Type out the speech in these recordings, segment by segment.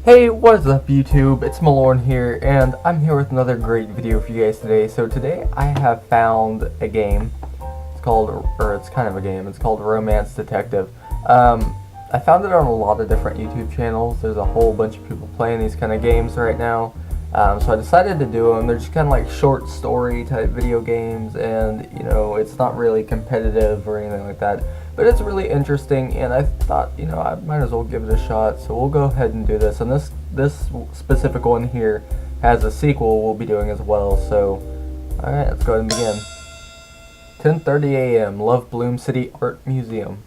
Hey, what's up YouTube? It's Malorn here, and I'm here with another great video for you guys today. So today I have found a game. It's kind of a game. It's called Romance Detective. I found it on a lot of different YouTube channels. There's a whole bunch of people playing these kind of games right now. So I decided to do them. They're just kind of like short story type video games, and you know, it's not really competitive or anything like that. But it's really interesting, and I thought, you know, I might as well give it a shot. So we'll go ahead and do this. And this specific one here has a sequel we'll be doing as well. So, all right, let's go ahead and begin. 10:30 a.m. Love Bloom City Art Museum.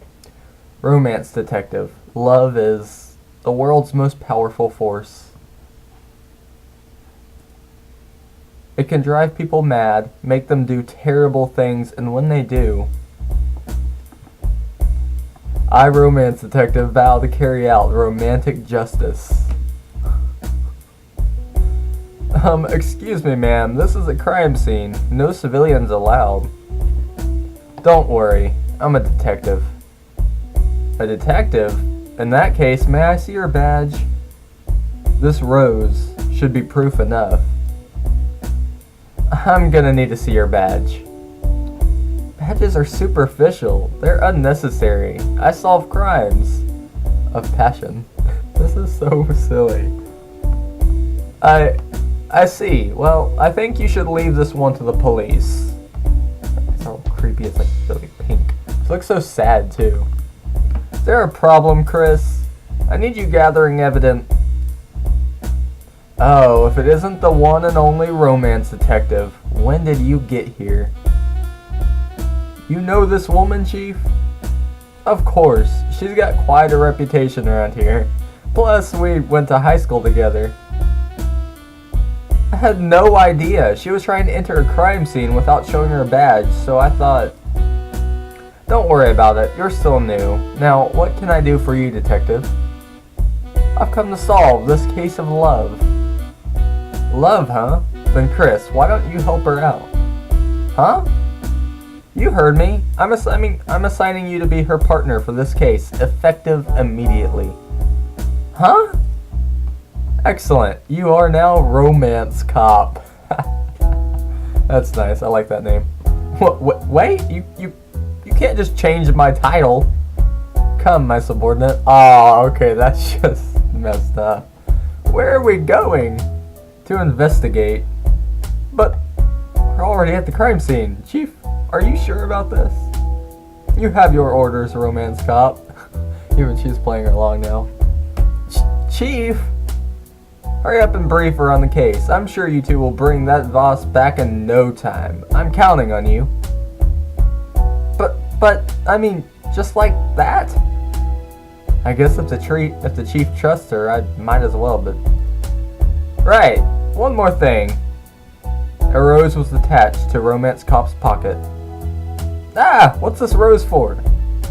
Romance Detective. Love is the world's most powerful force. It can drive people mad, make them do terrible things, and when they do, I, Romance Detective, vow to carry out romantic justice. Excuse me, ma'am, this is a crime scene. No civilians allowed. Don't worry, I'm a detective. A detective? In that case, may I see your badge? This rose should be proof enough. I'm gonna need to see your badge. Badges are superficial. They're unnecessary. I solve crimes of passion. This is so silly. I see. Well, I think you should leave this one to the police. It's all creepy. It's like really pink. It looks so sad too. Is there a problem, Chris? I need you gathering evidence. Oh, if it isn't the one and only Romance Detective, when did you get here? You know this woman, Chief? Of course, she's got quite a reputation around here. Plus, we went to high school together. I had no idea. She was trying to enter a crime scene without showing her badge, so I thought... Don't worry about it, you're still new. Now, what can I do for you, Detective? I've come to solve this case of love. Love, huh? Then Chris, why don't you help her out? Huh? You heard me. I'm assigning you to be her partner for this case, effective immediately. Huh? Excellent. You are now Romance Cop. That's nice. I like that name. Wait, you can't just change my title. Come, my subordinate. Oh, okay, that's just messed up. Where are we going? To investigate. But we're already at the crime scene. Chief, are you sure about this? You have your orders, Romance Cop. Even she's playing along now. Chief! Hurry up and brief her on the case. I'm sure you two will bring that Voss back in no time. I'm counting on you. But, I mean, just like that? I guess if the chief trusts her, I might as well, but... Right, one more thing. A rose was attached to Romance Cop's pocket. Ah, what's this rose for?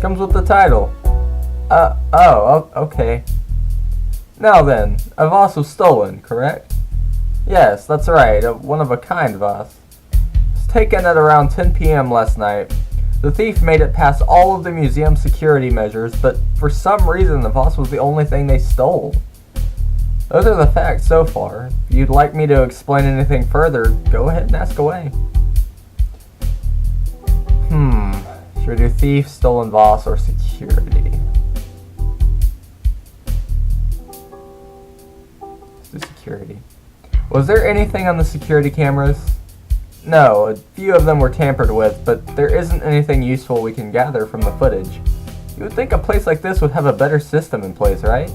Comes with the title. Okay. Now then, a vase was stolen, correct? Yes, that's right, a one-of-a-kind vase. It was taken at around 10 p.m. last night. The thief made it past all of the museum security measures, but for some reason the vase was the only thing they stole. Those are the facts so far. If you'd like me to explain anything further, go ahead and ask away. Should we do thief, stolen vase, or security? Let's do security. Was there anything on the security cameras? No, a few of them were tampered with, but there isn't anything useful we can gather from the footage. You would think a place like this would have a better system in place, right?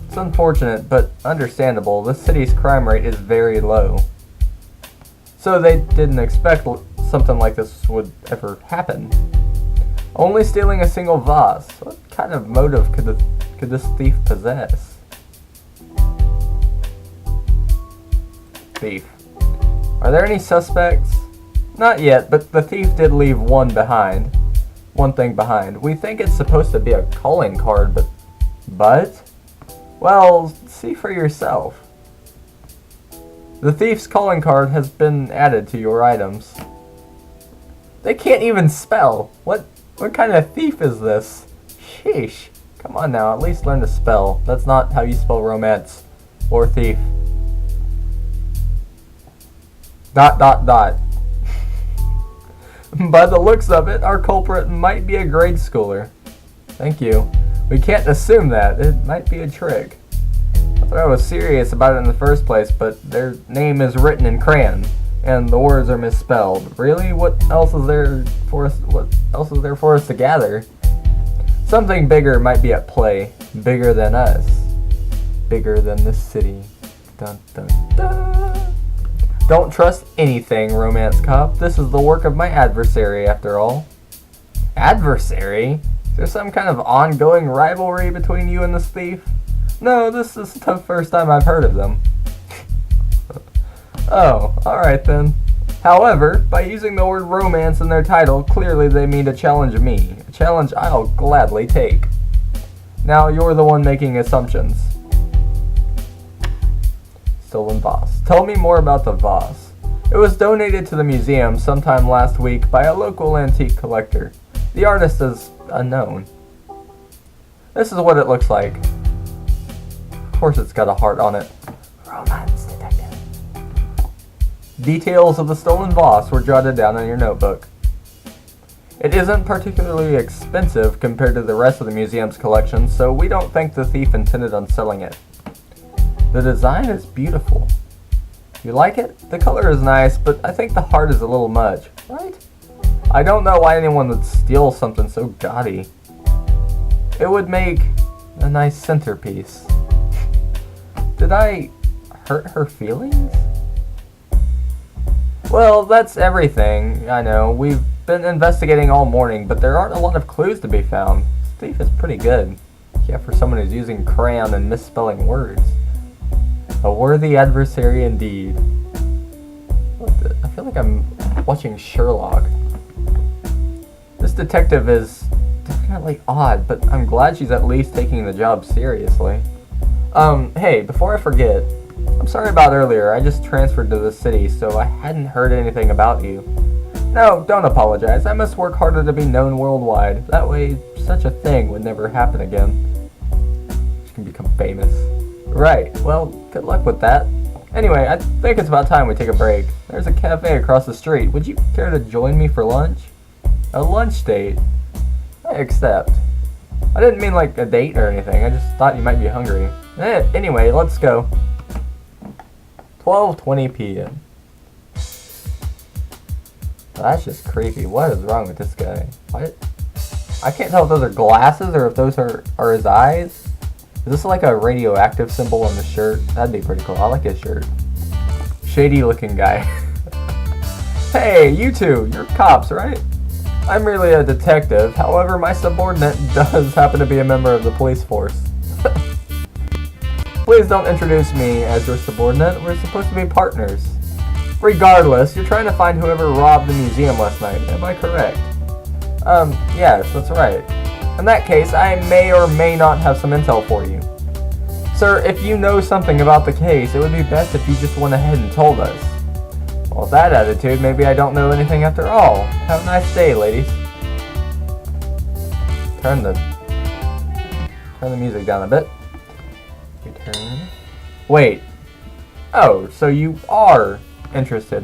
It's unfortunate, but understandable. This city's crime rate is very low. So they didn't expect something like this would ever happen. Only stealing a single vase. What kind of motive could this thief possess? Thief. Are there any suspects? Not yet, but the thief did leave one thing behind. We think it's supposed to be a calling card, but? Well, see for yourself. The thief's calling card has been added to your items. They can't even spell. What kind of thief is this? Sheesh. Come on now, at least learn to spell. That's not how you spell romance. or thief. Dot dot dot. By the looks of it, our culprit might be a grade schooler. Thank you. We can't assume that. It might be a trick. I thought I was serious about it in the first place, but their name is written in crayon, and the words are misspelled. Really? What else is there for us? What else is there for us to gather? Something bigger might be at play. Bigger than us. Bigger than this city. Dun dun dun. Don't trust anything, romance cop. This is the work of my adversary, after all. Adversary? Is there some kind of ongoing rivalry between you and this thief? No, this is the first time I've heard of them. Oh, alright then. However, by using the word romance in their title, clearly they mean to challenge me. A challenge I'll gladly take. Now you're the one making assumptions. Stolen vase. Tell me more about the vase. It was donated to the museum sometime last week by a local antique collector. The artist is unknown. This is what it looks like. Of course it's got a heart on it. Romance detective. Details of the stolen vase were jotted down in your notebook. It isn't particularly expensive compared to the rest of the museum's collection, so we don't think the thief intended on selling it. The design is beautiful. You like it? The color is nice, but I think the heart is a little much, right? I don't know why anyone would steal something so gaudy. It would make a nice centerpiece. Did I hurt her feelings? Well, that's everything. I know. We've been investigating all morning, but there aren't a lot of clues to be found. This thief is pretty good. Yeah, for someone who's using crayon and misspelling words. A worthy adversary indeed. I feel like I'm watching Sherlock. This detective is definitely odd, but I'm glad she's at least taking the job seriously. Hey, before I forget, I'm sorry about earlier. I just transferred to the city, so I hadn't heard anything about you. No, don't apologize. I must work harder to be known worldwide. That way, such a thing would never happen again. She can become famous. Right, well, good luck with that. Anyway, I think it's about time we take a break. There's a cafe across the street. Would you care to join me for lunch? A lunch date? I accept. I didn't mean like a date or anything. I just thought you might be hungry. Anyway, let's go. 12:20 p.m. That's just creepy. What is wrong with this guy? What? I can't tell if those are glasses or if those are his eyes. Is this like a radioactive symbol on the shirt? That'd be pretty cool. I like his shirt. Shady looking guy. Hey, you two, you're cops, right? I'm really a detective. However, my subordinate does happen to be a member of the police force. Please don't introduce me as your subordinate. We're supposed to be partners. Regardless, you're trying to find whoever robbed the museum last night. Am I correct? Yes, that's right. In that case, I may or may not have some intel for you. Sir, if you know something about the case, it would be best if you just went ahead and told us. Well, with that attitude, maybe I don't know anything after all. Have a nice day, ladies. Turn the music down a bit. Return. Wait. Oh, so you are interested,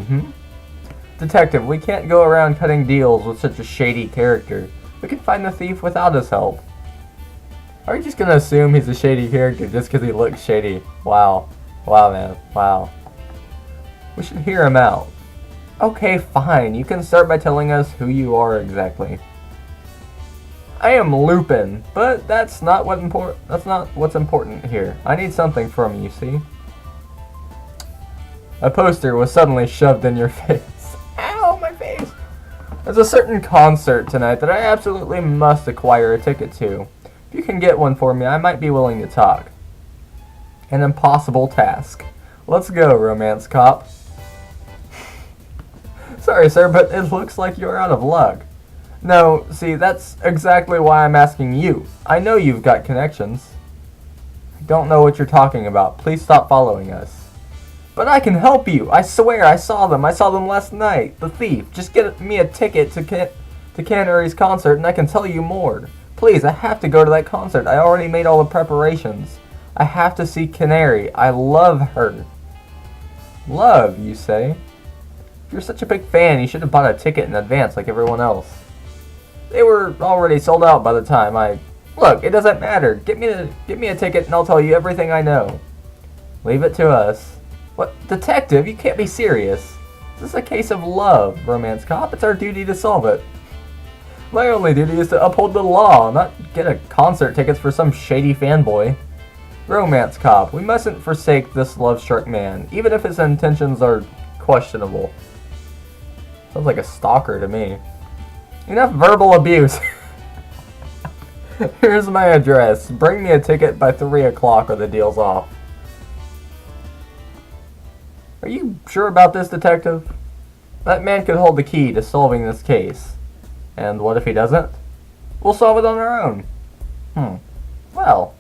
Detective, we can't go around cutting deals with such a shady character. We can find the thief without his help. Are you just gonna assume he's a shady character just because he looks shady? Wow. Wow, man. Wow. We should hear him out. Okay, fine. You can start by telling us who you are exactly. I am Lupin, but that's not what's important here. I need something from you, see? A poster was suddenly shoved in your face. Ow, my face! There's a certain concert tonight that I absolutely must acquire a ticket to. If you can get one for me, I might be willing to talk. An impossible task. Let's go, romance cop. Sorry, sir, but it looks like you're out of luck. No, see, that's exactly why I'm asking you. I know you've got connections. I don't know what you're talking about. Please stop following us. But I can help you. I swear, I saw them. I saw them last night. The thief. Just get me a ticket to Cannery's concert and I can tell you more. Please, I have to go to that concert. I already made all the preparations. I have to see Canary. I love her. Love, you say? If you're such a big fan, you should have bought a ticket in advance like everyone else. They were already sold out by the time Look, it doesn't matter. Get me a ticket and I'll tell you everything I know. Leave it to us. What? Detective, you can't be serious. This is a case of love, Romance Cop. It's our duty to solve it. My only duty is to uphold the law, not get a concert tickets for some shady fanboy. Romance Cop, we mustn't forsake this love-struck man, even if his intentions are questionable. Sounds like a stalker to me. Enough verbal abuse. Here's my address. Bring me a ticket by 3 o'clock or the deal's off. Are you sure about this, detective? That man could hold the key to solving this case. And what if he doesn't? We'll solve it on our own. Well,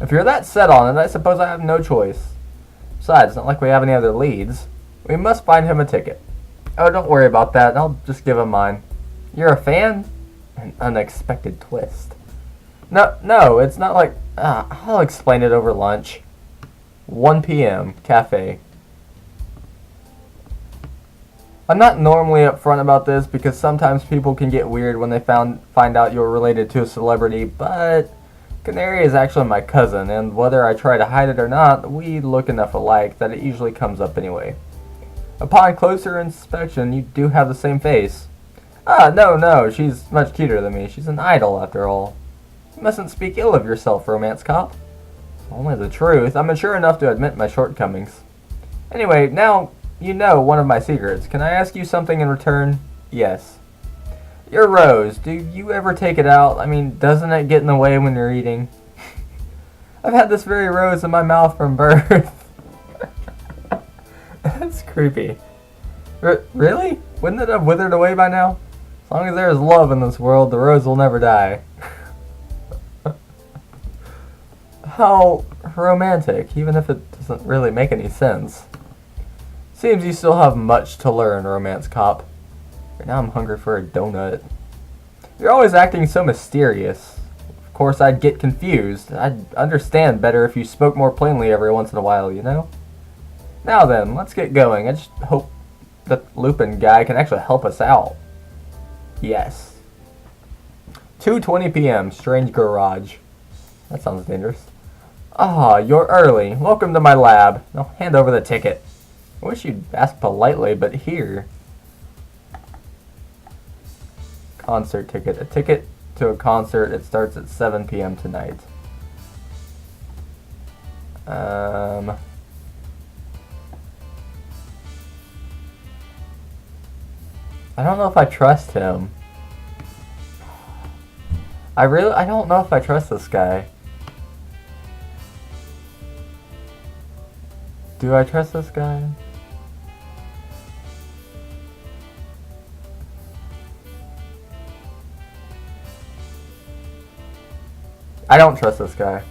if you're that set on it, I suppose I have no choice. Besides, it's not like we have any other leads. We must find him a ticket. Oh, don't worry about that. I'll just give him mine. You're a fan? An unexpected twist. No, it's not like... I'll explain it over lunch. 1 p.m. Cafe. I'm not normally upfront about this because sometimes people can get weird when they find out you're related to a celebrity, but Canary is actually my cousin, and whether I try to hide it or not, we look enough alike that it usually comes up anyway. Upon closer inspection, you do have the same face. No, she's much cuter than me. She's an idol, after all. You mustn't speak ill of yourself, Romance Cop. Only the truth. I'm mature enough to admit my shortcomings. Anyway, now you know one of my secrets. Can I ask you something in return? Yes. Your rose, do you ever take it out? I mean, doesn't it get in the way when you're eating? I've had this very rose in my mouth from birth. That's creepy. Really? Wouldn't it have withered away by now? As long as there is love in this world, the rose will never die. How romantic, even if it doesn't really make any sense. Seems you still have much to learn, Romance Cop. Right now I'm hungry for a donut. You're always acting so mysterious. Of course, I'd get confused. I'd understand better if you spoke more plainly every once in a while, you know? Now then, let's get going. I just hope that Lupin guy can actually help us out. Yes. 2:20 p.m. Strange garage. That sounds dangerous. You're early. Welcome to my lab. Now hand over the ticket. I wish you'd ask politely, but here. Concert ticket. A ticket to a concert. It starts at 7 p.m. tonight. I don't know if I trust him. I don't know if I trust this guy. Do I trust this guy? I don't trust this guy.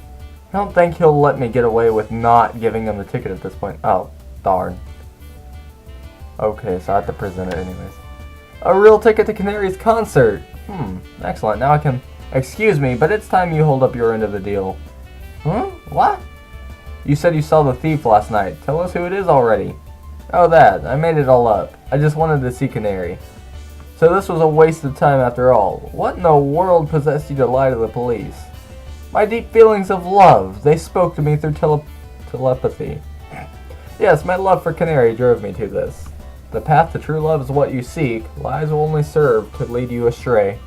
I don't think he'll let me get away with not giving him the ticket at this point. Oh, darn. Okay, so I have to present it anyways. A real ticket to Canary's concert! Excellent. Now I can... Excuse me, but it's time you hold up your end of the deal. What? You said you saw the thief last night. Tell us who it is already. Oh, that. I made it all up. I just wanted to see Canary. So this was a waste of time after all. What in the world possessed you to lie to the police? My deep feelings of love. They spoke to me through telepathy. Yes, my love for Canary drove me to this. The path to true love is what you seek. Lies will only serve to lead you astray.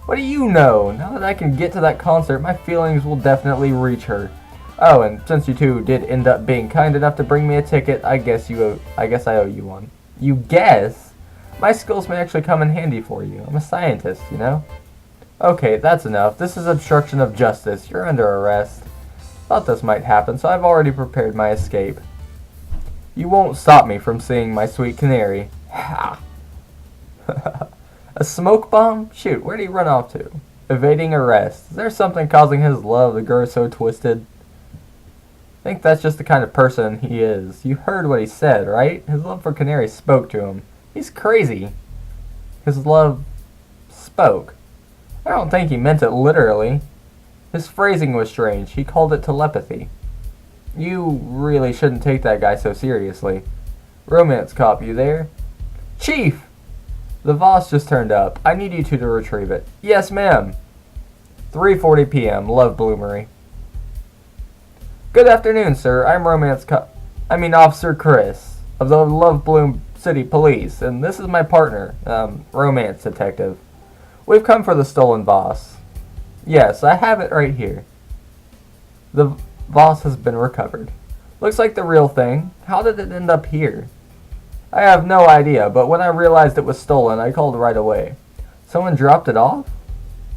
What do you know? Now that I can get to that concert, my feelings will definitely reach her. Oh, and since you two did end up being kind enough to bring me a ticket, I guess I owe you one. You guess? My skills may actually come in handy for you. I'm a scientist, you know? Okay, that's enough. This is obstruction of justice. You're under arrest. Thought this might happen, so I've already prepared my escape. You won't stop me from seeing my sweet Canary. Ha! A smoke bomb? Shoot, where'd he run off to? Evading arrest. Is there something causing his love to grow so twisted? I think that's just the kind of person he is. You heard what he said, right? His love for Canary spoke to him. He's crazy. His love spoke. I don't think he meant it literally. His phrasing was strange. He called it telepathy. You really shouldn't take that guy so seriously. Romance cop, you there? Chief! The Voss just turned up. I need you two to retrieve it. Yes, ma'am. 3:40 p.m. Love Bloomery. Good afternoon, sir. I'm Officer Chris of the Love Bloom City Police, and this is my partner, Romance Detective. We've come for the stolen Voss. Yes, I have it right here. The Voss has been recovered. Looks like the real thing. How did it end up here? I have no idea, but when I realized it was stolen, I called right away. Someone dropped it off?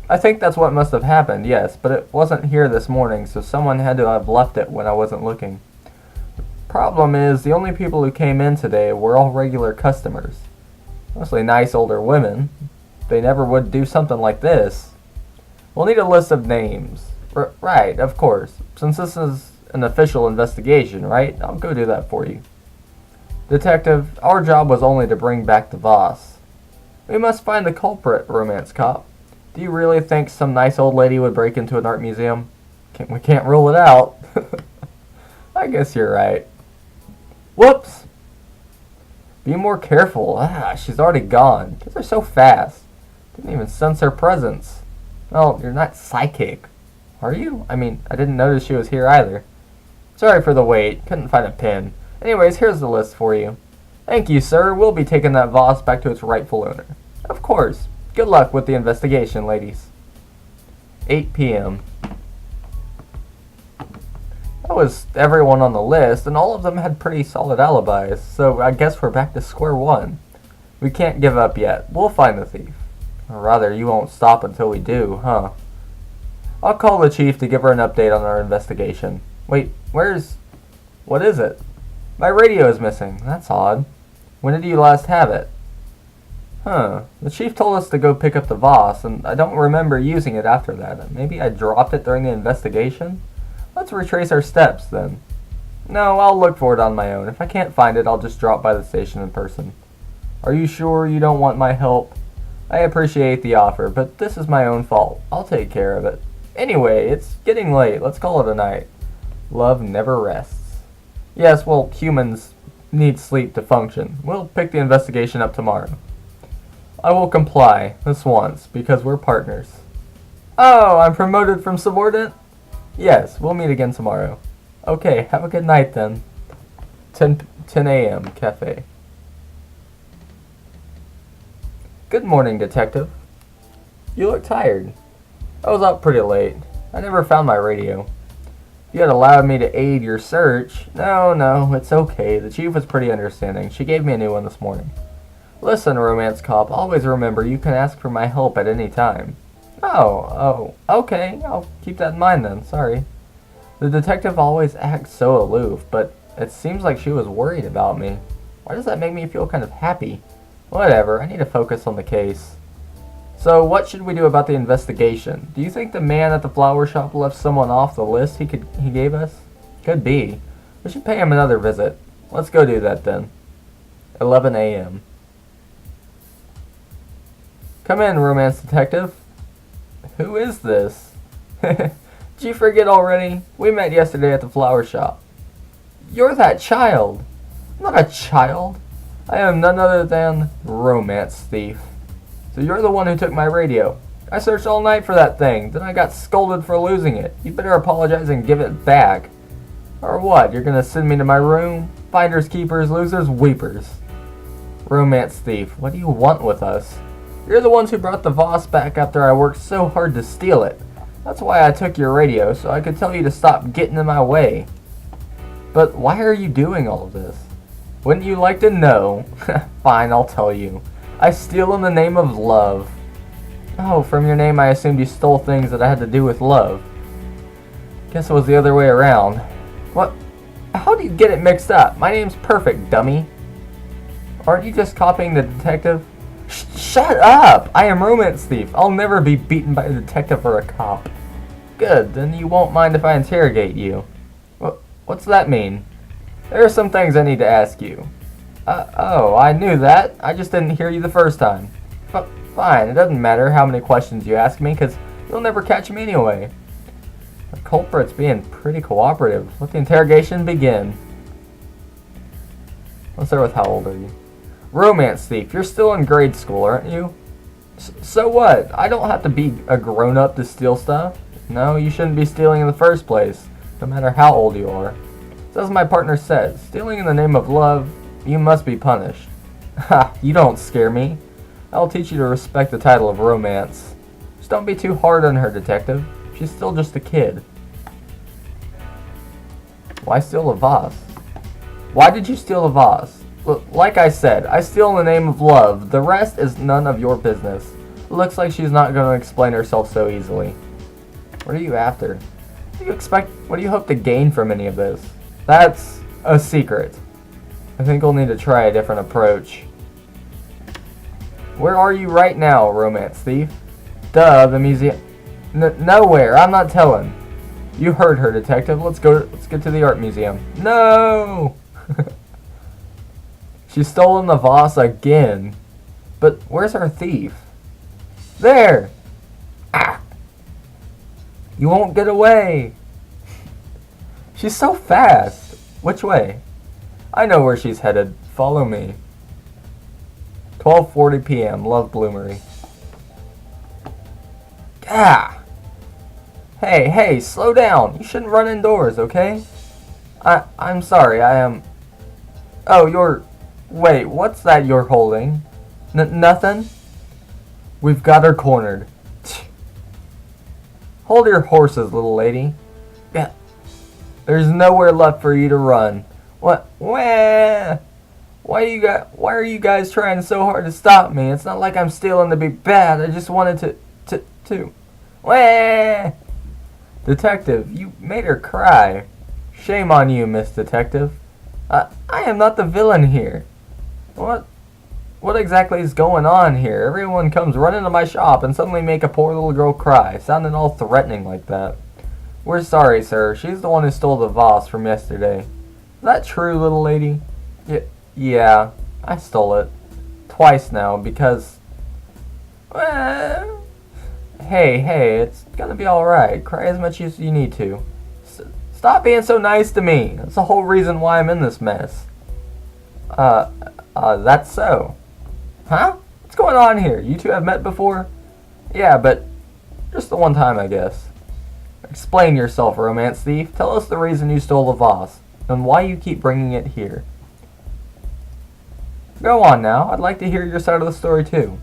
I think that's what must have happened, yes, but it wasn't here this morning, so someone had to have left it when I wasn't looking. Problem is, the only people who came in today were all regular customers. Mostly nice older women. They never would do something like this. We'll need a list of names. Right, of course. Since this is an official investigation, right? I'll go do that for you. Detective, our job was only to bring back the Voss. We must find the culprit, Romance Cop. Do you really think some nice old lady would break into an art museum? We can't rule it out. I guess you're right. Whoops! Be more careful. She's already gone. Kids are so fast. Didn't even sense her presence. Well, you're not psychic. Are you? I didn't notice she was here either. Sorry for the wait. Couldn't find a pin. Anyways, here's the list for you. Thank you, sir. We'll be taking that Voss back to its rightful owner. Of course. Good luck with the investigation, ladies. 8 p.m. That was everyone on the list, and all of them had pretty solid alibis, so I guess we're back to square one. We can't give up yet. We'll find the thief. Or rather, you won't stop until we do, huh? I'll call the chief to give her an update on our investigation. Wait, what is it? My radio is missing. That's odd. When did you last have it? Huh. The chief told us to go pick up the Voss, and I don't remember using it after that. Maybe I dropped it during the investigation? Let's retrace our steps, then. No, I'll look for it on my own. If I can't find it, I'll just drop by the station in person. Are you sure you don't want my help? I appreciate the offer, but this is my own fault. I'll take care of it. Anyway, it's getting late. Let's call it a night. Love never rests. Yes, well, humans need sleep to function. We'll pick the investigation up tomorrow. I will comply, this once, because we're partners. Oh, I'm promoted from subordinate? Yes, we'll meet again tomorrow. Okay, have a good night then. 10 a.m. Cafe. Good morning, detective. You look tired. I was up pretty late. I never found my radio. You had allowed me to aid your search. No, it's okay. The chief was pretty understanding. She gave me a new one this morning. Listen, Romance Cop, always remember you can ask for my help at any time. Oh, okay. I'll keep that in mind then. Sorry. The detective always acts so aloof, but it seems like she was worried about me. Why does that make me feel kind of happy? Whatever, I need to focus on the case. So, what should we do about the investigation? Do you think the man at the flower shop left someone off the list he gave us? Could be. We should pay him another visit. Let's go do that then. 11 a.m. Come in, Romance Detective. Who is this? Did you forget already? We met yesterday at the flower shop. You're that child. I'm not a child. I am none other than Romance Thief. So you're the one who took my radio. I searched all night for that thing, then I got scolded for losing it. You better apologize and give it back. Or what, you're gonna send me to my room? Finders keepers, losers weepers. Romance Thief, what do you want with us? You're the ones who brought the Voss back after I worked so hard to steal it. That's why I took your radio, so I could tell you to stop getting in my way. But why are you doing all of this? Wouldn't you like to know? Fine, I'll tell you. I steal in the name of love. Oh, from your name I assumed you stole things that I had to do with love. Guess it was the other way around. What? How do you get it mixed up? My name's Perfect, dummy. Aren't you just copying the detective? Shut up! I am Romance Thief. I'll never be beaten by a detective or a cop. Good, then you won't mind if I interrogate you. What's that mean? There are some things I need to ask you. Oh, I knew that. I just didn't hear you the first time. Fine, it doesn't matter how many questions you ask me, because you'll never catch me anyway. culprit's being pretty cooperative. Let the interrogation begin. Let's start with how old are you? Romance thief. You're still in grade school, aren't you? So what? I don't have to be a grown-up to steal stuff. No, you shouldn't be stealing in the first place, no matter how old you are. So as my partner said, stealing in the name of love, you must be punished. Ha, you don't scare me. I'll teach you to respect the title of romance. Just don't be too hard on her, detective. She's still just a kid. Why steal a vase? Why did you steal a vase? Look, like I said, I steal in the name of love. The rest is none of your business. It looks like she's not going to explain herself so easily. What are you after? What do you hope to gain from any of this? That's a secret. I think we'll need to try a different approach. Where are you right now, romance thief? Duh, the museum. Nowhere. I'm not telling. You heard her, detective. Let's get to the art museum. No! She's stolen the vase again. But where's our thief? There! Ah! You won't get away! She's so fast! Which way? I know where she's headed. Follow me. 12:40 p.m. Love Bloomery. Ah! Hey, slow down. You shouldn't run indoors, okay? I'm sorry, I am... Oh, you're... Wait, what's that you're holding? Nothing? We've got her cornered. Hold your horses, little lady. Yeah. There's nowhere left for you to run. What? Wah! Why are you guys trying so hard to stop me? It's not like I'm stealing to be bad. I just wanted to... Wah! Detective, you made her cry. Shame on you, Miss Detective. I am not the villain here. What exactly is going on here? Everyone comes running to my shop and suddenly make a poor little girl cry, sounding all threatening like that. We're sorry, sir. She's the one who stole the vase from yesterday. Is that true, little lady? Yeah, I stole it. Twice now, because... Hey, it's gonna be alright. Cry as much as you need to. Stop being so nice to me. That's the whole reason why I'm in this mess. That's so. Huh? What's going on here? You two have met before? Yeah, but just the one time, I guess. Explain yourself, romance thief. Tell us the reason you stole the vase, and why you keep bringing it here. Go on now. I'd like to hear your side of the story, too.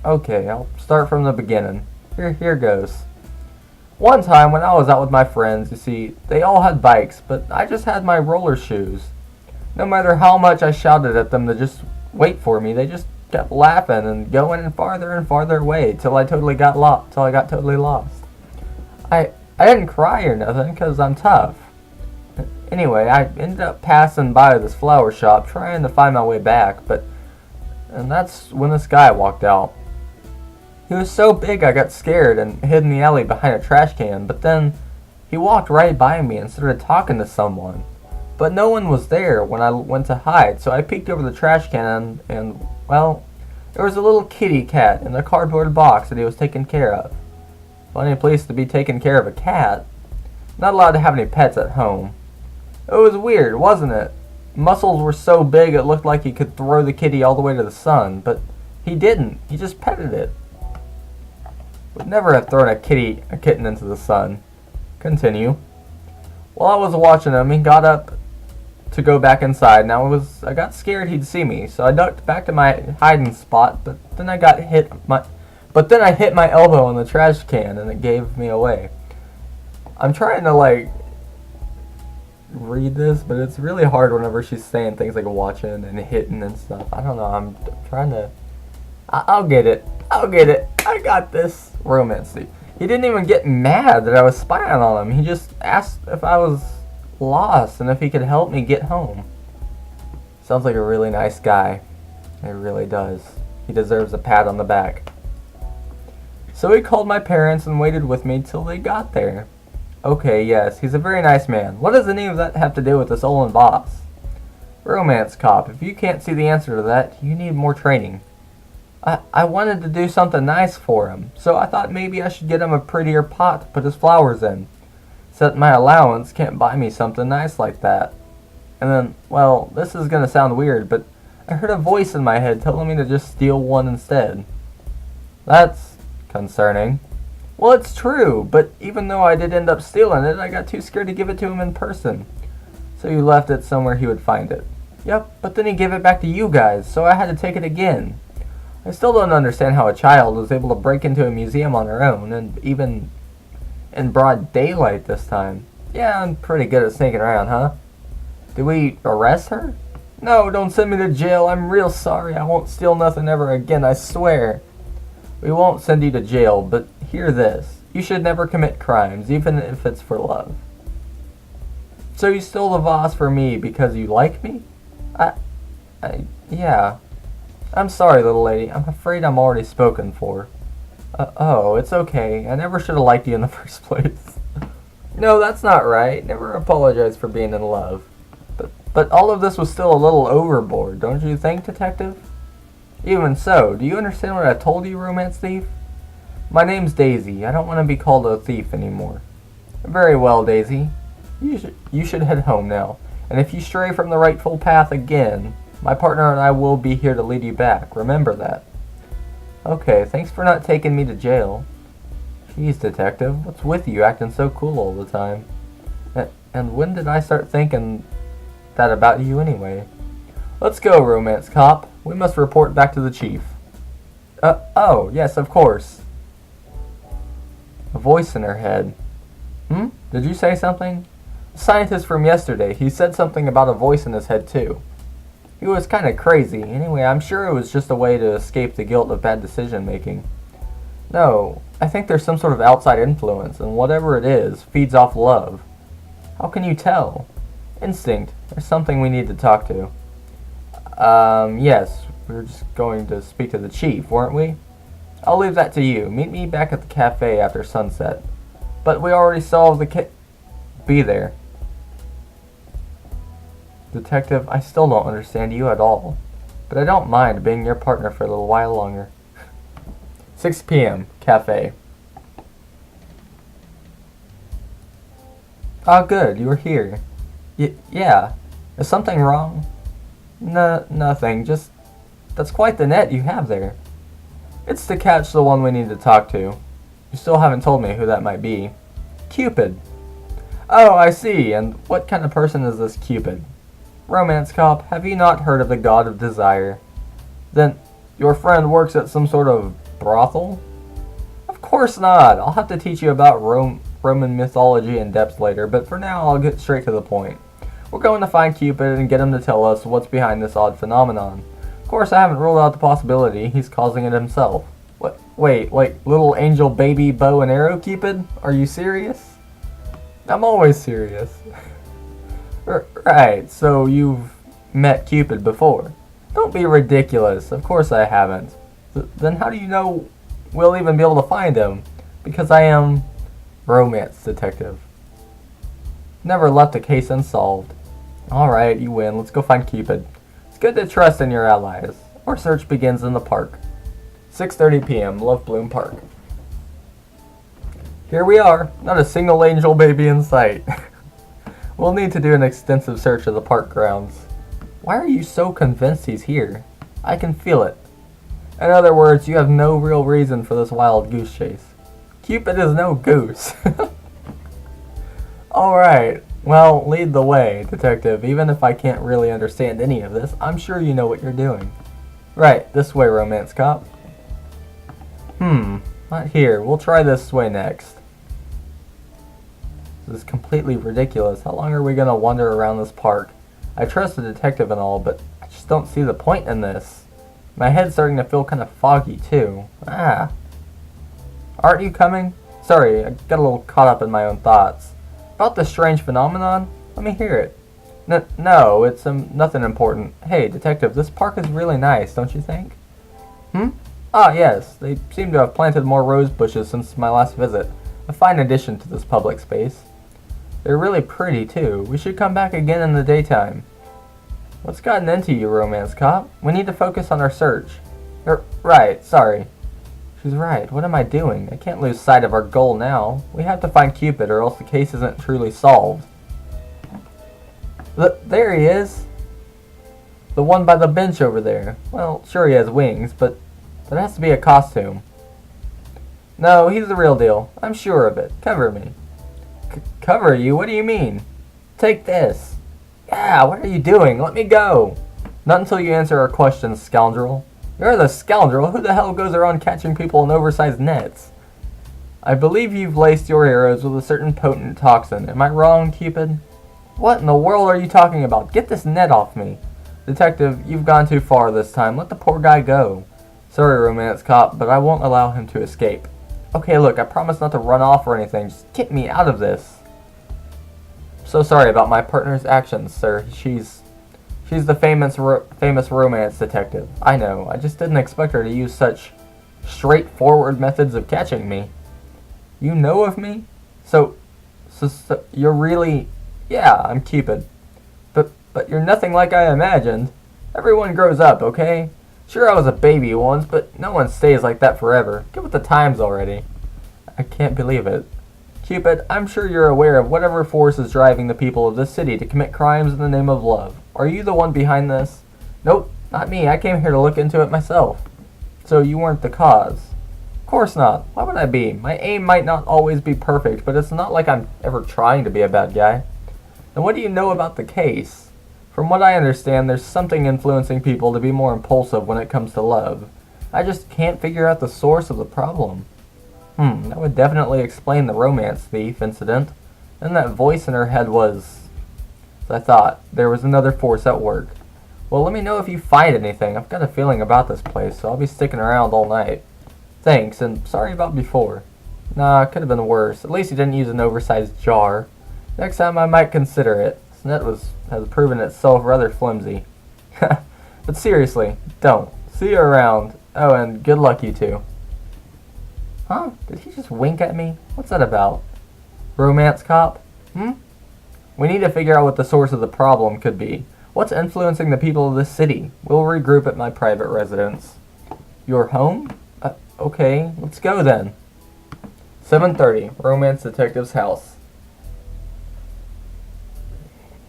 Okay, I'll start from the beginning. Here goes. One time when I was out with my friends, you see, they all had bikes, but I just had my roller shoes. No matter how much I shouted at them to just wait for me, they just kept laughing and going farther and farther away till I got totally lost. I didn't cry or nothing because I'm tough. Anyway, I ended up passing by this flower shop trying to find my way back, and that's when this guy walked out. He was so big I got scared and hid in the alley behind a trash can, but then he walked right by me and started talking to someone. But no one was there when I went to hide, so I peeked over the trash can and, well, there was a little kitty cat in a cardboard box that he was taking care of. Funny place to be taking care of a cat. Not allowed to have any pets at home. It was weird, wasn't it? Muscles were so big it looked like he could throw the kitty all the way to the sun, but he didn't. He just petted it. Would never have thrown a kitten into the sun. Continue. While I was watching him, he got up to go back inside. Now I got scared he'd see me, so I ducked back to my hiding spot. But then I hit my elbow in the trash can, and it gave me away. I'm trying to read this, but it's really hard whenever she's saying things like watching and hitting and stuff. I don't know. I'm trying to. I'll get it. I got this. Romance thief. He didn't even get mad that I was spying on him. He just asked if I was lost and if he could help me get home. Sounds like a really nice guy. It really does. He deserves a pat on the back. So he called my parents and waited with me till they got there. Okay, yes, he's a very nice man. What does any of that have to do with the stolen boss? Romance cop, if you can't see the answer to that, you need more training. I wanted to do something nice for him, so I thought maybe I should get him a prettier pot to put his flowers in. Except my allowance can't buy me something nice like that. And then, well, this is gonna sound weird, but I heard a voice in my head telling me to just steal one instead. That's concerning. Well, it's true, but even though I did end up stealing it, I got too scared to give it to him in person. So you left it somewhere he would find it. Yep, but then he gave it back to you guys, so I had to take it again. I still don't understand how a child was able to break into a museum on their own, and even in broad daylight this time. Yeah, I'm pretty good at sneaking around, huh? Did we arrest her? No, don't send me to jail. I'm real sorry. I won't steal nothing ever again, I swear. We won't send you to jail, but hear this. You should never commit crimes, even if it's for love. So you stole the vase for me because you like me? Yeah. I'm sorry, little lady. I'm afraid I'm already spoken for. Oh, it's okay. I never should have liked you in the first place. No, that's not right. Never apologize for being in love. But all of this was still a little overboard, don't you think, detective? Even so, do you understand what I told you, romance thief? My name's Daisy. I don't want to be called a thief anymore. Very well, Daisy. You should head home now. And if you stray from the rightful path again, my partner and I will be here to lead you back. Remember that. Okay, thanks for not taking me to jail. Jeez, detective, what's with you acting so cool all the time? And when did I start thinking that about you anyway? Let's go, romance cop. We must report back to the chief. Oh, yes, of course. A voice in her head. Did you say something? The scientist from yesterday, he said something about a voice in his head too. He was kind of crazy. Anyway, I'm sure it was just a way to escape the guilt of bad decision making. No, I think there's some sort of outside influence, and whatever it is, feeds off love. How can you tell? Instinct. There's something we need to talk to. Yes, we were just going to speak to the chief, weren't we? I'll leave that to you. Meet me back at the cafe after sunset. But we already solved the Be there. Detective, I still don't understand you at all. But I don't mind being your partner for a little while longer. 6 p.m. Cafe. Oh, good. You were here. Yeah. Is something wrong? No, nothing. Just, that's quite the net you have there. It's to catch the one we need to talk to. You still haven't told me who that might be. Cupid. Oh, I see. And what kind of person is this Cupid? Romance cop, have you not heard of the god of desire? Then, your friend works at some sort of brothel? Of course not. I'll have to teach you about Roman mythology in depth later, but for now I'll get straight to the point. We're going to find Cupid and get him to tell us what's behind this odd phenomenon. Of course, I haven't ruled out the possibility he's causing it himself. What? Wait, like little angel baby bow and arrow Cupid? Are you serious? I'm always serious. Right, so you've met Cupid before. Don't be ridiculous. Of course I haven't. Then how do you know we'll even be able to find him? Because I am romance detective. Never left a case unsolved. Alright, you win. Let's go find Cupid. It's good to trust in your allies. Our search begins in the park. 6:30 p.m. Love Bloom Park. Here we are. Not a single angel baby in sight. We'll need to do an extensive search of the park grounds. Why are you so convinced he's here? I can feel it. In other words, you have no real reason for this wild goose chase. Cupid is no goose. Alright, well, lead the way, detective. Even if I can't really understand any of this, I'm sure you know what you're doing. Right, this way, romance cop. Not here. We'll try this way next. This is completely ridiculous. How long are we going to wander around this park? I trust the detective and all, but I just don't see the point in this. My head's starting to feel kind of foggy, too. Aren't you coming? Sorry, I got a little caught up in my own thoughts. About this strange phenomenon? Let me hear it. No, it's nothing important. Hey, detective, this park is really nice, don't you think? Ah, yes. They seem to have planted more rose bushes since my last visit. A fine addition to this public space. They're really pretty, too. We should come back again in the daytime. What's gotten into you, romance cop? We need to focus on our search. Right, sorry. She's right. What am I doing? I can't lose sight of our goal now. We have to find Cupid or else the case isn't truly solved. There he is. The one by the bench over there. Well, sure he has wings, but that has to be a costume. No, he's the real deal. I'm sure of it. Cover me. Cover you? What do you mean? Take this. Yeah, what are you doing? Let me go. Not until you answer our questions, scoundrel. You're the scoundrel. Who the hell goes around catching people in oversized nets? I believe you've laced your arrows with a certain potent toxin. Am I wrong, Cupid? What in the world are you talking about? Get this net off me. Detective, you've gone too far this time. Let the poor guy go. Sorry, romance cop, but I won't allow him to escape. Okay, look, I promise not to run off or anything. Just get me out of this. So sorry about my partner's actions, sir. She's the famous romance detective. I know. I just didn't expect her to use such straightforward methods of catching me. You know of me? So you're really... Yeah, I'm Cupid. But you're nothing like I imagined. Everyone grows up, okay? Sure, I was a baby once, but no one stays like that forever. Get with the times already. I can't believe it. Cupid, I'm sure you're aware of whatever force is driving the people of this city to commit crimes in the name of love. Are you the one behind this? Nope, not me. I came here to look into it myself. So you weren't the cause? Of course not. Why would I be? My aim might not always be perfect, but it's not like I'm ever trying to be a bad guy. And what do you know about the case? From what I understand, there's something influencing people to be more impulsive when it comes to love. I just can't figure out the source of the problem. That would definitely explain the romance thief incident. And that voice in her head was... I thought, there was another force at work. Well, let me know if you find anything. I've got a feeling about this place, so I'll be sticking around all night. Thanks, and sorry about before. Nah, it could have been worse. At least you didn't use an oversized jar. Next time I might consider it. This net has proven itself rather flimsy. But seriously, don't. See you around. Oh, and good luck, you two. Huh? Did he just wink at me? What's that about? Romance cop? We need to figure out what the source of the problem could be. What's influencing the people of this city? We'll regroup at my private residence. Your home? Okay, let's go then. 7:30, Romance Detective's house.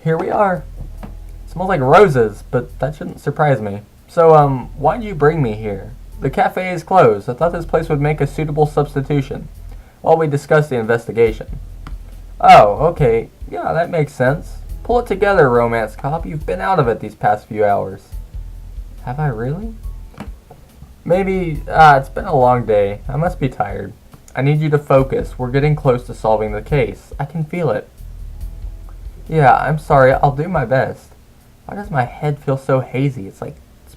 Here we are. It smells like roses, but that shouldn't surprise me. So, why'd you bring me here? The cafe is closed. I thought this place would make a suitable substitution while we discuss the investigation. Oh, okay. Yeah, that makes sense. Pull it together, romance cop. You've been out of it these past few hours. Have I really? Maybe, it's been a long day. I must be tired. I need you to focus. We're getting close to solving the case. I can feel it. Yeah, I'm sorry. I'll do my best. Why does my head feel so hazy? It's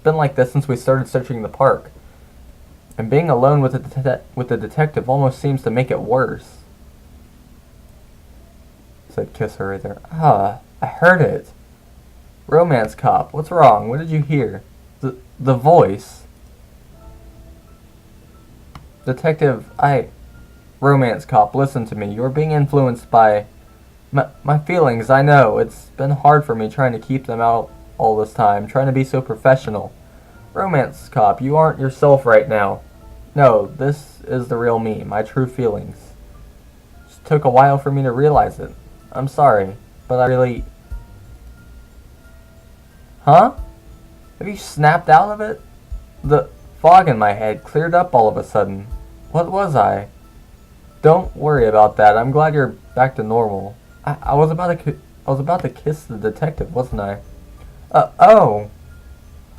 been like this since we started searching the park. And being alone with the detective almost seems to make it worse. Said kiss her right there. I heard it. Romance cop, what's wrong? What did you hear? The voice. Detective, Romance cop, listen to me. You're being influenced by my feelings, I know. It's been hard for me trying to keep them out all this time, trying to be so professional. Romance cop, you aren't yourself right now. No, this is the real me, my true feelings. It just took a while for me to realize it. I'm sorry, but I really... Huh? Have you snapped out of it? The fog in my head cleared up all of a sudden. What was I? Don't worry about that. I'm glad you're back to normal. I was about to kiss the detective, wasn't I? Oh.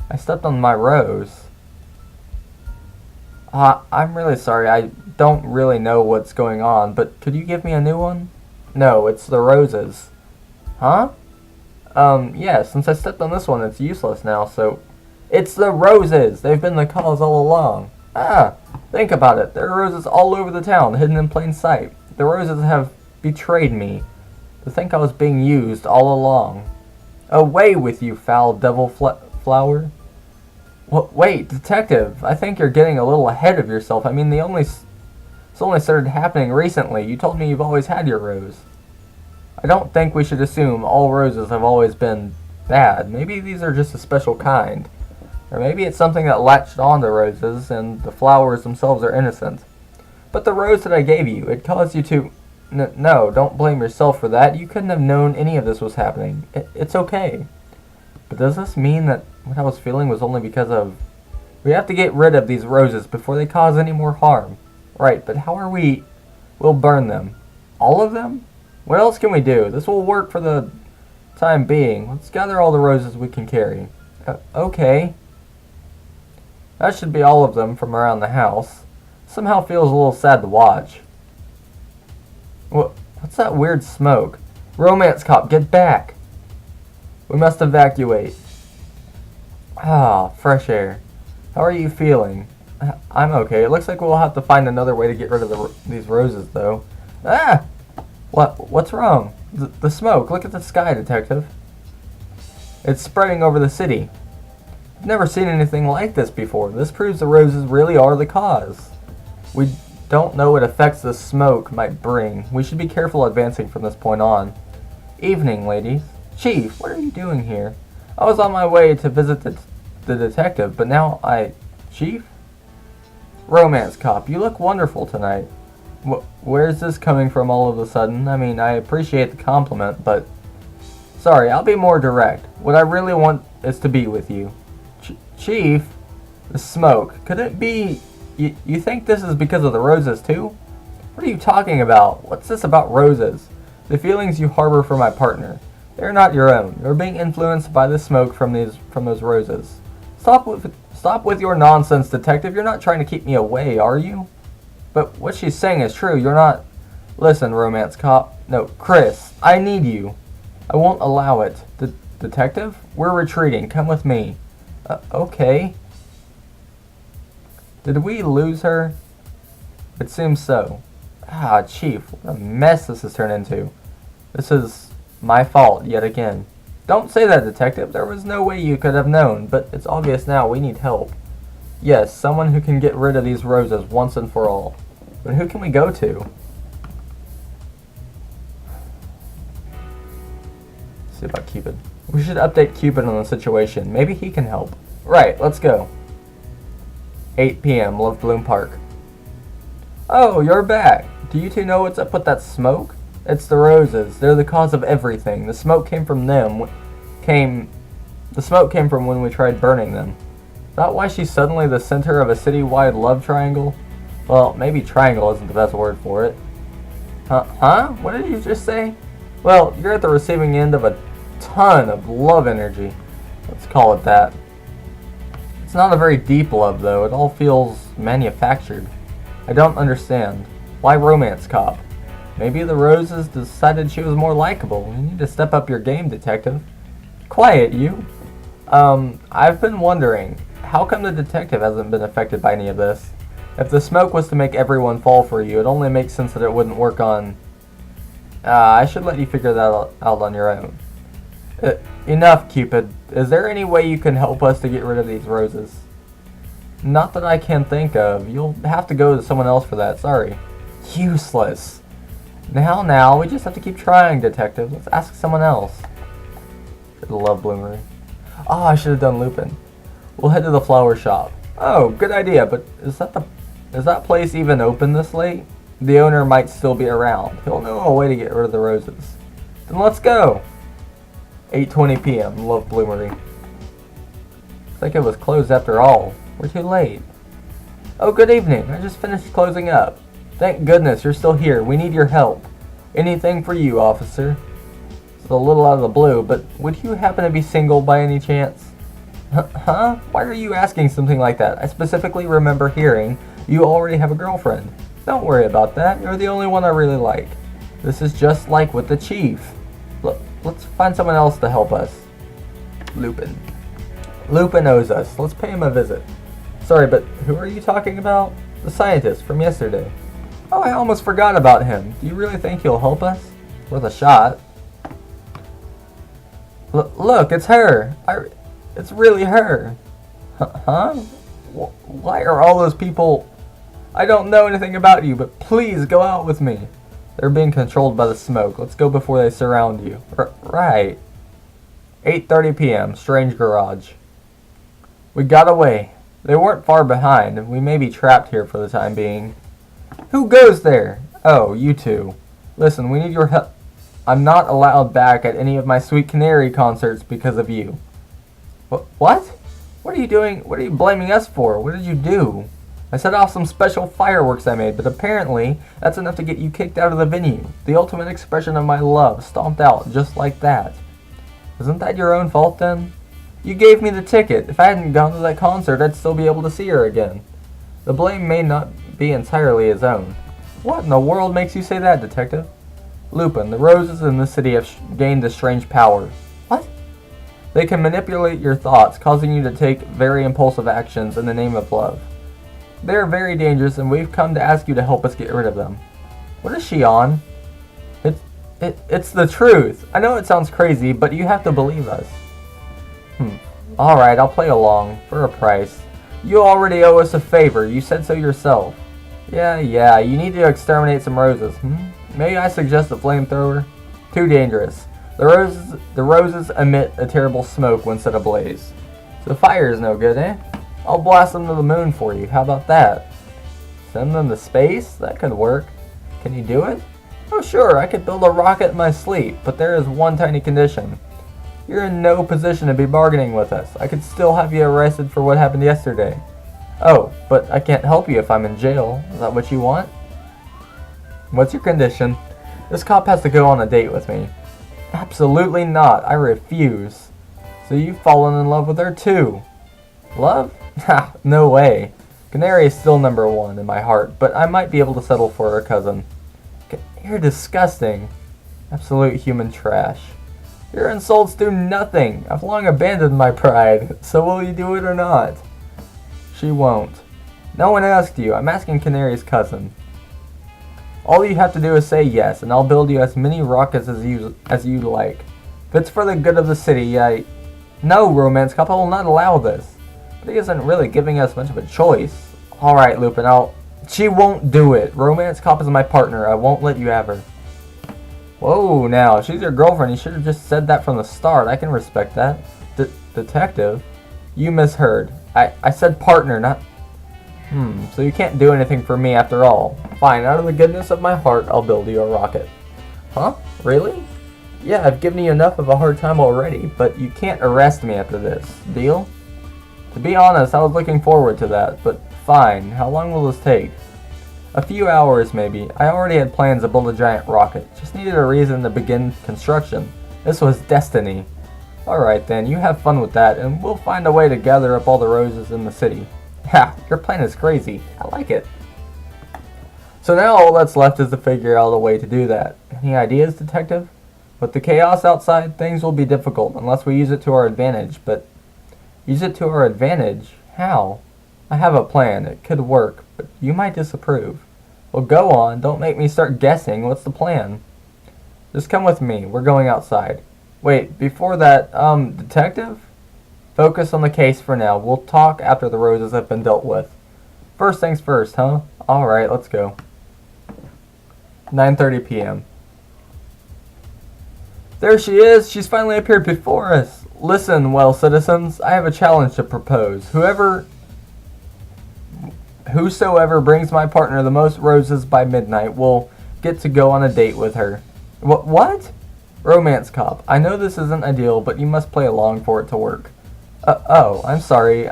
I stepped on my rose. I'm really sorry. I don't really know what's going on, but could you give me a new one? No, it's the roses. Huh? Yeah, since I stepped on this one, it's useless now, so... It's the roses! They've been the cause all along. Think about it. There are roses all over the town, hidden in plain sight. The roses have betrayed me. To think I was being used all along. Away with you, foul devil flower. Wait, detective, I think you're getting a little ahead of yourself. I mean, it's only started happening recently. You told me you've always had your rose. I don't think we should assume all roses have always been bad. Maybe these are just a special kind. Or maybe it's something that latched on to roses and the flowers themselves are innocent. But the rose that I gave you, it caused you to... No, don't blame yourself for that. You couldn't have known any of this was happening. It's okay. But does this mean that what I was feeling was only because of... We have to get rid of these roses before they cause any more harm. Right, but how are we... We'll burn them. All of them? What else can we do? This will work for the time being. Let's gather all the roses we can carry. Okay. That should be all of them from around the house. Somehow feels a little sad to watch. What's that weird smoke? Romance cop, get back! We must evacuate. Ah, fresh air. How are you feeling? I'm okay. It looks like we'll have to find another way to get rid of these roses, though. Ah! What's wrong? The smoke. Look at the sky, Detective. It's spreading over the city. I've never seen anything like this before. This proves the roses really are the cause. We don't know what effects the smoke might bring. We should be careful advancing from this point on. Evening, ladies. Chief, what are you doing here? I was on my way to visit the detective, but now Chief? Romance cop, you look wonderful tonight. Where's this coming from all of a sudden? I mean, I appreciate the compliment, but... Sorry, I'll be more direct. What I really want is to be with you. Chief? The smoke. Could it be... You think this is because of the roses, too? What are you talking about? What's this about roses? The feelings you harbor for my partner. They're not your own. You're being influenced by the smoke from those roses. Stop with your nonsense, Detective. You're not trying to keep me away, are you? But what she's saying is true. You're not... Listen, romance cop. No, Chris, I need you. I won't allow it. Detective? We're retreating. Come with me. Okay. Did we lose her? It seems so. Ah, Chief, what a mess this has turned into. This is my fault yet again. Don't say that, Detective. There was no way you could have known, but it's obvious now we need help. Yes, someone who can get rid of these roses once and for all. But who can we go to? Let's see about Cupid. We should update Cupid on the situation. Maybe he can help. Right, let's go. 8 p.m. Love Bloom Park. Oh, you're back. Do you two know what's up with that smoke? It's the roses. They're the cause of everything. The smoke came from them. The smoke came from when we tried burning them. Is that why she's suddenly the center of a city-wide love triangle? Well, maybe triangle isn't the best word for it. Huh? What did you just say? Well, you're at the receiving end of a ton of love energy. Let's call it that. It's not a very deep love, though. It all feels manufactured. I don't understand. Why romance cop? Maybe the roses decided she was more likable. You need to step up your game, Detective. Quiet, you. I've been wondering, how come the detective hasn't been affected by any of this? If the smoke was to make everyone fall for you, it only makes sense that it wouldn't work on... I should let you figure that out on your own. Enough, Cupid. Is there any way you can help us to get rid of these roses? Not that I can think of. You'll have to go to someone else for that. Sorry. Useless. Now, we just have to keep trying, Detective. Let's ask someone else. Good love bloomery. Oh, I should have done Lupin. We'll head to the flower shop. Oh, good idea, but is that place even open this late? The owner might still be around. He'll know a way to get rid of the roses. Then let's go. 8:20 p.m. Love bloomery. Looks like it was closed after all. We're too late. Oh, good evening. I just finished closing up. Thank goodness you're still here. We need your help. Anything for you, officer. It's a little out of the blue, but would you happen to be single by any chance? Huh? Why are you asking something like that? I specifically remember hearing you already have a girlfriend. Don't worry about that. You're the only one I really like. This is just like with the chief. Look, let's find someone else to help us. Lupin. Lupin owes us. Let's pay him a visit. Sorry, but who are you talking about? The scientist from yesterday. Oh, I almost forgot about him. Do you really think he'll help us? Worth a shot. Look, it's her. It's really her. Huh? Why are all those people... I don't know anything about you, but please go out with me. They're being controlled by the smoke. Let's go before they surround you. Right. 8:30 p.m. Strange garage. We got away. They weren't far behind. We may be trapped here for the time being. Who goes there? Oh, you two. Listen, we need your help. I'm not allowed back at any of my Sweet Canary concerts because of you. What? What are you doing? What are you blaming us for? What did you do? I set off some special fireworks I made, but apparently that's enough to get you kicked out of the venue. The ultimate expression of my love, stomped out just like that. Isn't that your own fault then? You gave me the ticket. If I hadn't gone to that concert, I'd still be able to see her again. The blame may not be entirely his own. What in the world makes you say that, Detective? Lupin, the roses in this city have gained a strange power. What? They can manipulate your thoughts, causing you to take very impulsive actions in the name of love. They are very dangerous, and we've come to ask you to help us get rid of them. What is she on? It's the truth. I know it sounds crazy, but you have to believe us. Alright, I'll play along, for a price. You already owe us a favor, you said so yourself. Yeah, you need to exterminate some roses, May I suggest a flamethrower? Too dangerous. The roses emit a terrible smoke when set ablaze. So fire is no good, eh? I'll blast them to the moon for you, how about that? Send them to space? That could work. Can you do it? Oh sure, I could build a rocket in my sleep, but there is one tiny condition. You're in no position to be bargaining with us. I could still have you arrested for what happened yesterday. Oh, but I can't help you if I'm in jail. Is that what you want? What's your condition? This cop has to go on a date with me. Absolutely not. I refuse. So you've fallen in love with her too. Love? Ha, no way. Canary is still number one in my heart, but I might be able to settle for her cousin. You're disgusting. Absolute human trash. Your insults do nothing. I've long abandoned my pride. So will you do it or not? She won't. No one asked you. I'm asking Canary's cousin. All you have to do is say yes, and I'll build you as many rockets as you like. If it's for the good of the city, No, Romance Cop, I will not allow this. But he isn't really giving us much of a choice. Alright, Lupin, She won't do it. Romance Cop is my partner. I won't let you have her. Whoa, now, if she's your girlfriend, you should have just said that from the start. I can respect that. Detective? You misheard. I said partner, not... so you can't do anything for me after all. Fine, out of the goodness of my heart, I'll build you a rocket. Huh? Really? Yeah, I've given you enough of a hard time already, but you can't arrest me after this. Deal? To be honest, I was looking forward to that, but fine. How long will this take? A few hours, maybe. I already had plans to build a giant rocket. Just needed a reason to begin construction. This was destiny. Alright then, you have fun with that, and we'll find a way to gather up all the roses in the city. Ha! Your plan is crazy. I like it. So now all that's left is to figure out a way to do that. Any ideas, Detective? With the chaos outside, things will be difficult unless we use it to our advantage, but... Use it to our advantage? How? I have a plan. It could work, but you might disapprove. Well, go on. Don't make me start guessing. What's the plan? Just come with me. We're going outside. Wait, before that, Detective? Focus on the case for now. We'll talk after the roses have been dealt with. First things first, huh? Alright, let's go. 9:30 p.m. There she is! She's finally appeared before us! Listen, well, citizens, I have a challenge to propose. Whosoever brings my partner the most roses by midnight will get to go on a date with her. What? Romance Cop, I know this isn't ideal, but you must play along for it to work. Oh, I'm sorry.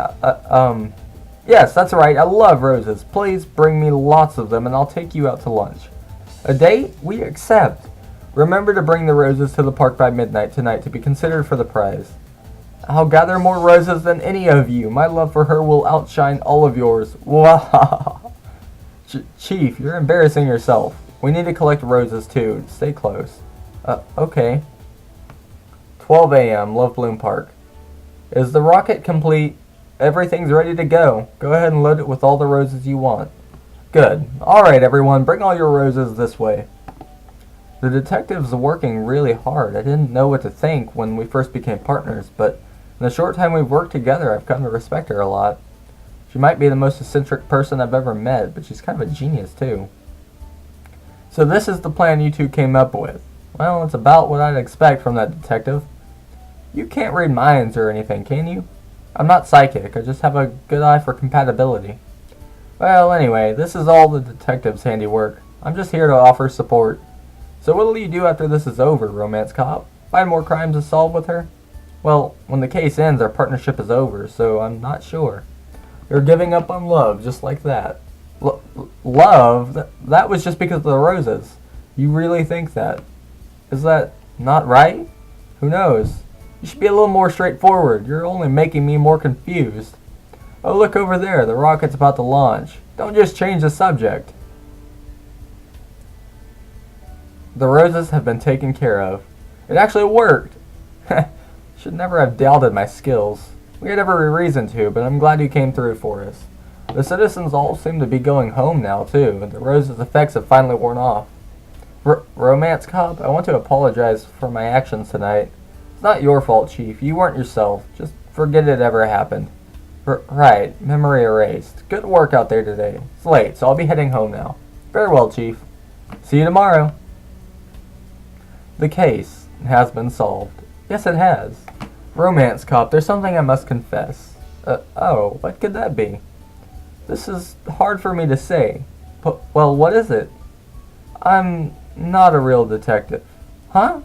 Yes, that's right. I love roses. Please bring me lots of them and I'll take you out to lunch. A date? We accept. Remember to bring the roses to the park by midnight tonight to be considered for the prize. I'll gather more roses than any of you. My love for her will outshine all of yours. Wow. Chief, you're embarrassing yourself. We need to collect roses too. Stay close. Okay. 12 a.m. Love Bloom Park. Is the rocket complete? Everything's ready to go. Go ahead and load it with all the roses you want. Good. Alright everyone, bring all your roses this way. The detective's working really hard. I didn't know what to think when we first became partners, but in the short time we've worked together, I've come to respect her a lot. She might be the most eccentric person I've ever met, but she's kind of a genius too. So this is the plan you two came up with. Well, it's about what I'd expect from that detective. You can't read minds or anything, can you? I'm not psychic, I just have a good eye for compatibility. Well, anyway, this is all the detective's handiwork. I'm just here to offer support. So what'll you do after this is over, romance cop? Find more crimes to solve with her? Well, when the case ends, our partnership is over, so I'm not sure. You're giving up on love, just like that. Love? That was just because of the roses. You really think that? Is that not right? Who knows? You should be a little more straightforward. You're only making me more confused. Oh, look over there. The rocket's about to launch. Don't just change the subject. The roses have been taken care of. It actually worked. Should never have doubted my skills. We had every reason to, but I'm glad you came through for us. The citizens all seem to be going home now, too, and the roses' effects have finally worn off. Romance cop, I want to apologize for my actions tonight. It's not your fault, Chief. You weren't yourself. Just forget it ever happened. Right. Memory erased. Good work out there today. It's late, so I'll be heading home now. Very well, Chief. See you tomorrow. The case has been solved. Yes, it has. Romance cop, there's something I must confess. Oh, what could that be? This is hard for me to say. But, well, what is it? I'm not a real detective. Huh?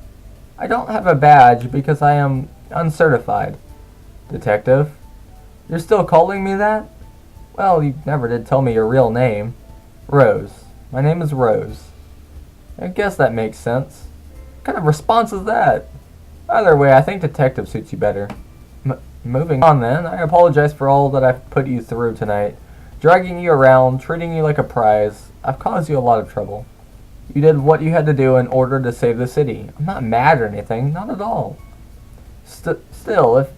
I don't have a badge because I am uncertified. Detective? You're still calling me that? Well, you never did tell me your real name. Rose. My name is Rose. I guess that makes sense. What kind of response is that? Either way, I think detective suits you better. Moving on then, I apologize for all that I've put you through tonight. Dragging you around, treating you like a prize. I've caused you a lot of trouble. You did what you had to do in order to save the city. I'm not mad or anything, not at all. Still, if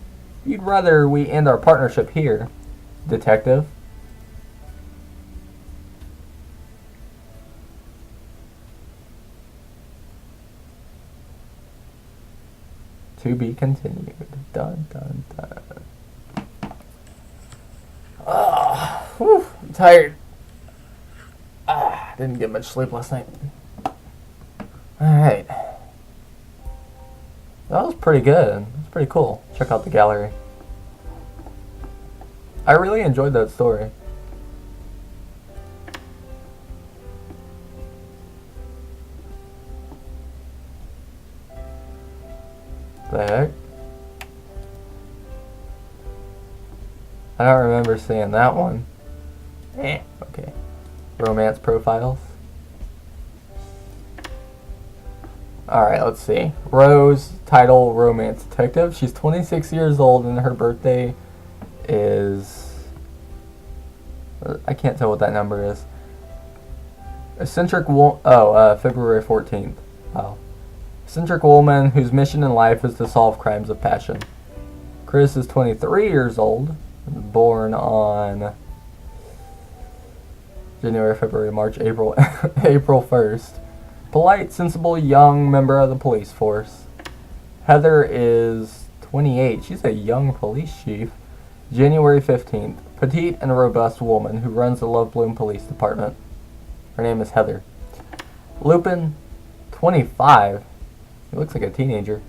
you'd rather we end our partnership here, detective. To be continued. Dun dun dun. Ah, whew, I'm tired. Didn't get much sleep last night. Alright. That was pretty good. It's pretty cool. Check out the gallery. I really enjoyed that story. The heck? I don't remember seeing that one. Okay. Romance profiles. Alright, let's see. Rose, title, romance detective. She's 26 years old and her birthday is... I can't tell what that number is. Eccentric February 14th. Wow. Eccentric woman whose mission in life is to solve crimes of passion. Chris is 23 years old, born on January, February, March, April, April 1st. Polite, sensible, young member of the police force. Heather is 28. She's a young police chief. January 15th. Petite and robust woman who runs the Love Bloom Police Department. Her name is Heather. Lupin, 25. He looks like a teenager.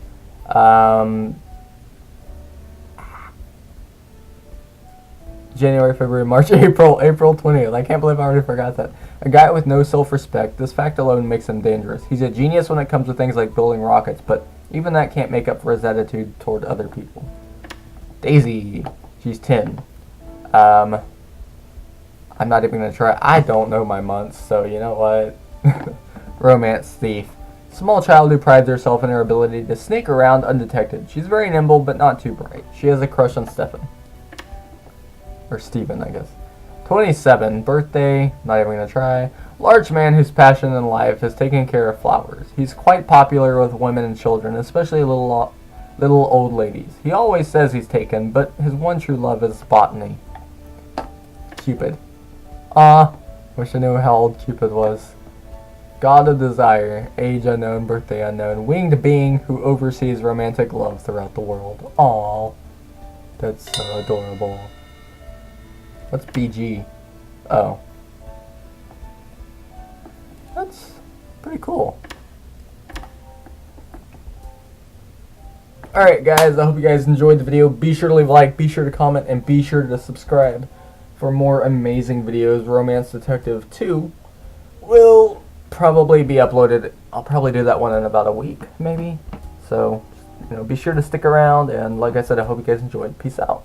January, February, March, April 20th. I can't believe I already forgot that. A guy with no self-respect. This fact alone makes him dangerous. He's a genius when it comes to things like building rockets, but even that can't make up for his attitude toward other people. Daisy. She's 10. I'm not even going to try. I don't know my months, so you know what? Romance thief. Small child who prides herself in her ability to sneak around undetected. She's very nimble, but not too bright. She has a crush on Stefan. Or Steven, I guess. 27. Birthday. Not even going to try. Large man whose passion in life is taking care of flowers. He's quite popular with women and children, especially little old ladies. He always says he's taken, but his one true love is botany. Cupid. Wish I knew how old Cupid was. God of desire, age unknown, birthday unknown, winged being who oversees romantic love throughout the world. Aww. That's so adorable. What's BG? Oh. That's pretty cool. Alright guys, I hope you guys enjoyed the video. Be sure to leave a like, be sure to comment, and be sure to subscribe for more amazing videos. Romance Detective 2 will probably be uploaded. I'll probably do that one in about a week, maybe. So, be sure to stick around, and like I said, I hope you guys enjoyed. Peace out.